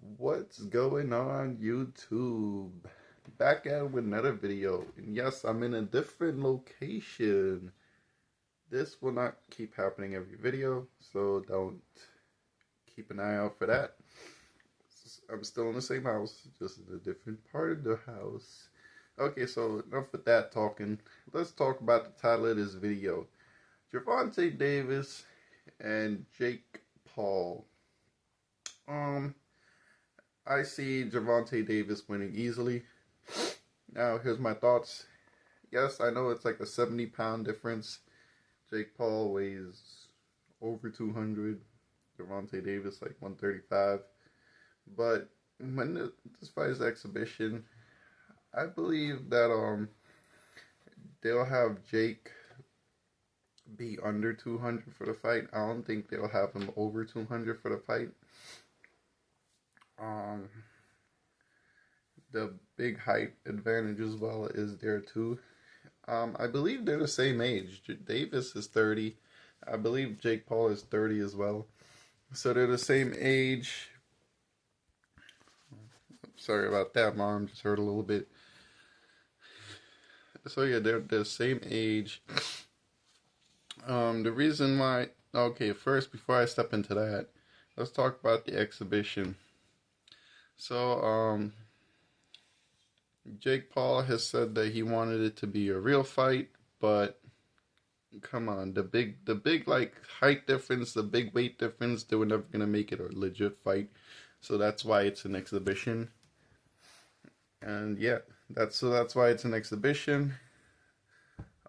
What's going on, YouTube? Back at it with another video. And yes, I'm in a different location. This will not keep happening every video, so don't keep an eye out for that. I'm still in the same house, just in a different part of the house. Okay, so enough with that talking. Let's talk about the title of this video. Gervonta Davis and Jake Paul. I see Gervonta Davis winning easily. Now, here's my thoughts. Yes, I know it's like a 70-pound difference. Jake Paul weighs over 200. Gervonta Davis like 135. But when this fight is exhibition, I believe that they'll have Jake be under 200 for the fight. I don't think they'll have him over 200 for the fight. The big height advantage as well is there too. I believe they're the same age. Davis is 30. I believe Jake Paul is 30 as well. So they're the same age. Sorry about that, my arm just hurt a little bit. So yeah, they're the same age. The reason why... Okay, first, before I step into that, let's talk about the exhibition. So, Jake Paul has said that he wanted it to be a real fight, but come on, the big like height difference, the big weight difference, they were never gonna make it a legit fight. So that's why it's an exhibition. And yeah, that's why it's an exhibition.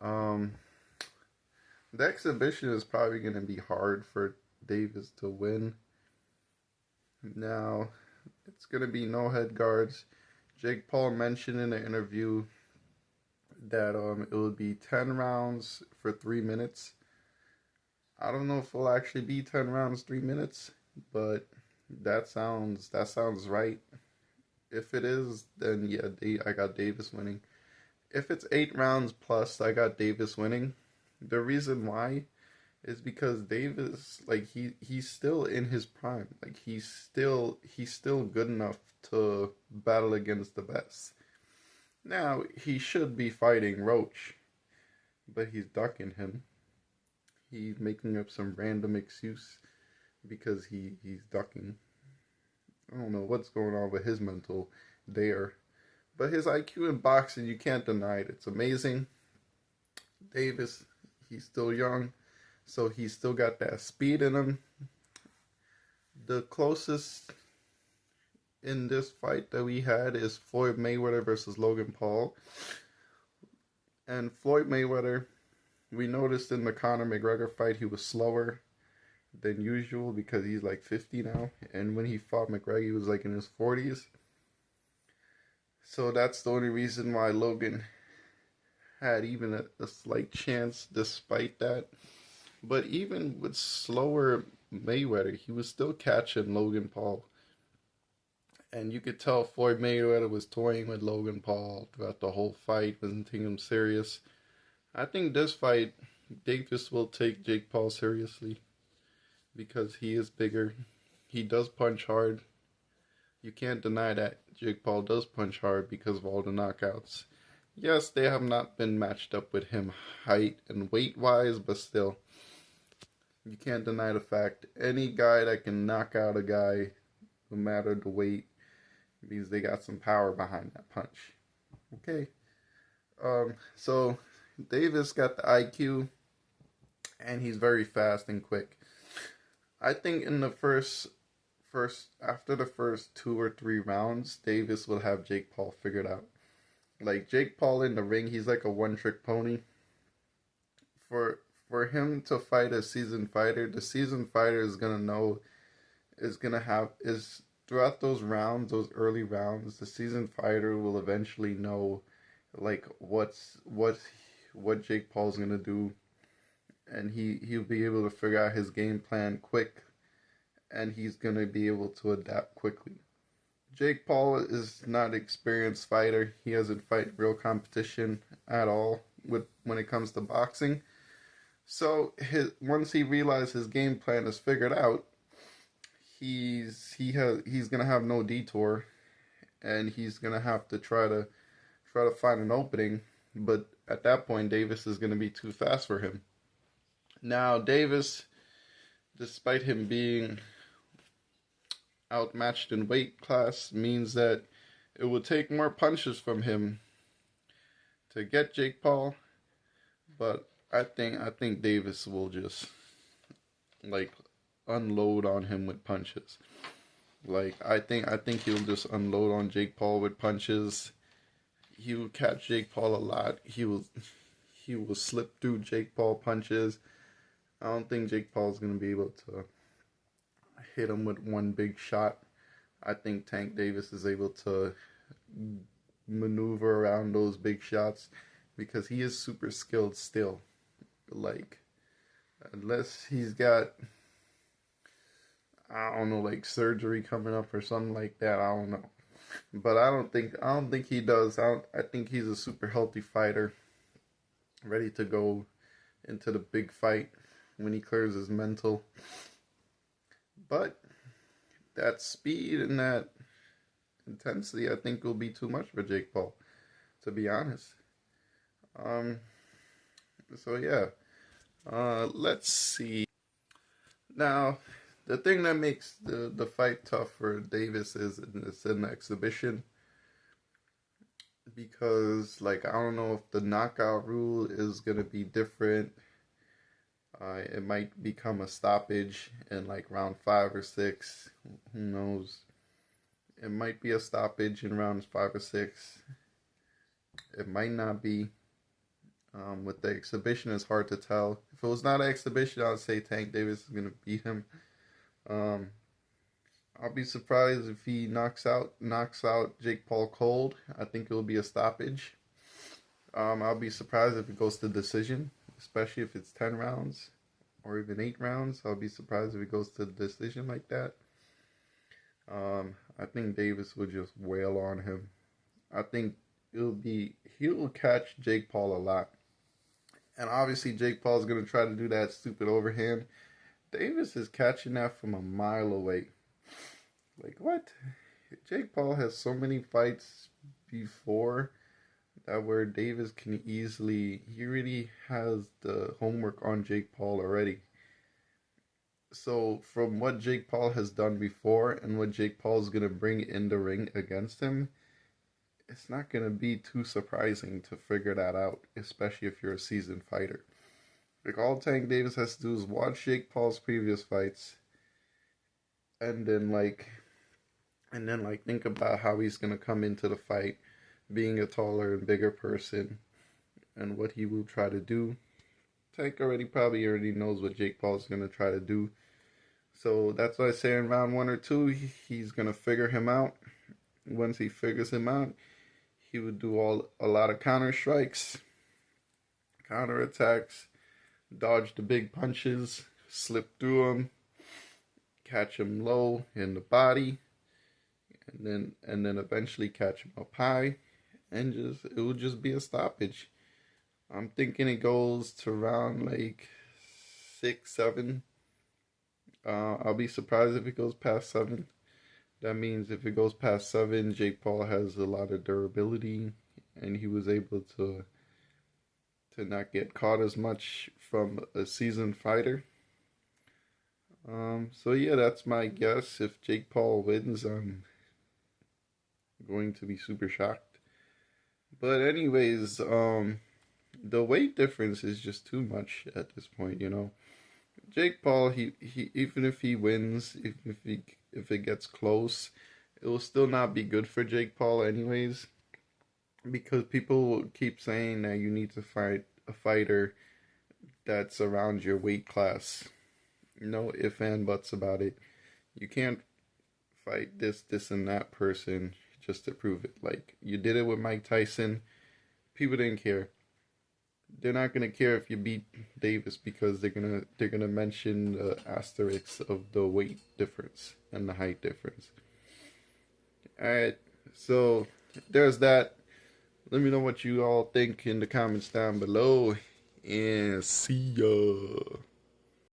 The exhibition is probably gonna be hard for Davis to win. Now, it's gonna be no head guards. Jake Paul mentioned in an interview that it would be 10 rounds for 3 minutes. I don't know if it'll actually be 10 rounds, 3 minutes, but that sounds right. If it is, then yeah, I got Davis winning. If it's 8 rounds plus, I got Davis winning. The reason why is because Davis, like he's still in his prime. Like he's still good enough to battle against the best. Now he should be fighting Roach, but he's ducking him. He's making up some random excuse because he's ducking. I don't know what's going on with his mental there. But his IQ in boxing, you can't deny it. It's amazing. Davis, he's still young, so he's still got that speed in him. The closest in this fight that we had is Floyd Mayweather versus Logan Paul. And Floyd Mayweather, we noticed in the Conor McGregor fight, he was slower than usual because he's like 50 now. And when he fought McGregor, he was like in his 40s. So that's the only reason why Logan had even a slight chance despite that. But even with slower Mayweather, he was still catching Logan Paul. And you could tell Floyd Mayweather was toying with Logan Paul throughout the whole fight, wasn't taking him serious. I think this fight, Davis will take Jake Paul seriously because he is bigger. He does punch hard. You can't deny that Jake Paul does punch hard because of all the knockouts. Yes, they have not been matched up with him height and weight-wise, but still, you can't deny the fact any guy that can knock out a guy, no matter the weight, means they got some power behind that punch. Okay. So Davis got the IQ, and he's very fast and quick. I think in the after the first 2 or 3 rounds, Davis will have Jake Paul figured out. Like Jake Paul in the ring, he's like a one-trick pony. For him to fight a seasoned fighter, the seasoned fighter is throughout those rounds, those early rounds, the seasoned fighter will eventually know like what Jake Paul's gonna do, and he'll be able to figure out his game plan quick, and he's gonna be able to adapt quickly. Jake Paul is not an experienced fighter. He hasn't fought real competition at all when it comes to boxing. So once he realizes his game plan is figured out, he's gonna have no detour, and he's gonna have to try to find an opening. But at that point, Davis is gonna be too fast for him. Now Davis, despite him being outmatched in weight class, means that it will take more punches from him to get Jake Paul. But I think Davis will just like unload on him with punches. Like I think he'll just unload on Jake Paul with punches. He will catch Jake Paul a lot. He will slip through Jake Paul punches. I don't think Jake Paul's gonna be able to hit him with one big shot. I think Tank Davis is able to maneuver around those big shots because he is super skilled still. Like, unless he's got, I don't know, like surgery coming up or something like that. I don't know, but I don't think he does. I think he's a super healthy fighter, ready to go into the big fight when he clears his mental. But that speed and that intensity, I think, will be too much for Jake Paul, to be honest. Um. So yeah. Let's see. Now, the thing that makes the fight tough for Davis is it's an exhibition because, like, I don't know if the knockout rule is gonna be different. It might become a stoppage in like round 5 or 6. Who knows? It might be a stoppage in rounds 5 or 6. It might not be. With the exhibition, it's hard to tell. If it was not an exhibition, I would say Tank Davis is gonna beat him. Um, I'll be surprised if he knocks out Jake Paul cold. I think it will be a stoppage. I'll be surprised if it goes to decision, especially if it's 10 rounds or even 8 rounds. I'll be surprised if it goes to decision like that. I think Davis would just wail on him. I think he'll catch Jake Paul a lot. And obviously Jake Paul's going to try to do that stupid overhand. Davis is catching that from a mile away. Like, what? Jake Paul has so many fights before that where Davis can he really has the homework on Jake Paul already. So from what Jake Paul has done before and what Jake Paul is going to bring in the ring against him, it's not going to be too surprising to figure that out, especially if you're a seasoned fighter. Like, all Tank Davis has to do is watch Jake Paul's previous fights and then think about how he's going to come into the fight being a taller and bigger person and what he will try to do. Tank probably already knows what Jake Paul's going to try to do. So that's why I say in round 1 or 2, he's going to figure him out. Once he figures him out, he would do a lot of counter strikes, counter attacks, dodge the big punches, slip through him, catch him low in the body, and then eventually catch him up high, and it will just be a stoppage. I'm thinking it goes to round like 6, 7. I'll be surprised if it goes past 7. That means if it goes past 7, Jake Paul has a lot of durability, and he was able to not get caught as much from a seasoned fighter. So yeah, that's my guess. If Jake Paul wins, I'm going to be super shocked. But anyways, the weight difference is just too much at this point, you know. Jake Paul, he even if he wins, if it gets close, it will still not be good for Jake Paul anyways, because people will keep saying that you need to fight a fighter that's around your weight class. No ifs and buts about it. You can't fight this, and that person just to prove it. Like, you did it with Mike Tyson. People didn't care. They're not gonna care if you beat Davis because they're gonna mention the asterisks of the weight difference and the height difference. Alright, so there's that. Let me know what you all think in the comments down below, and see ya.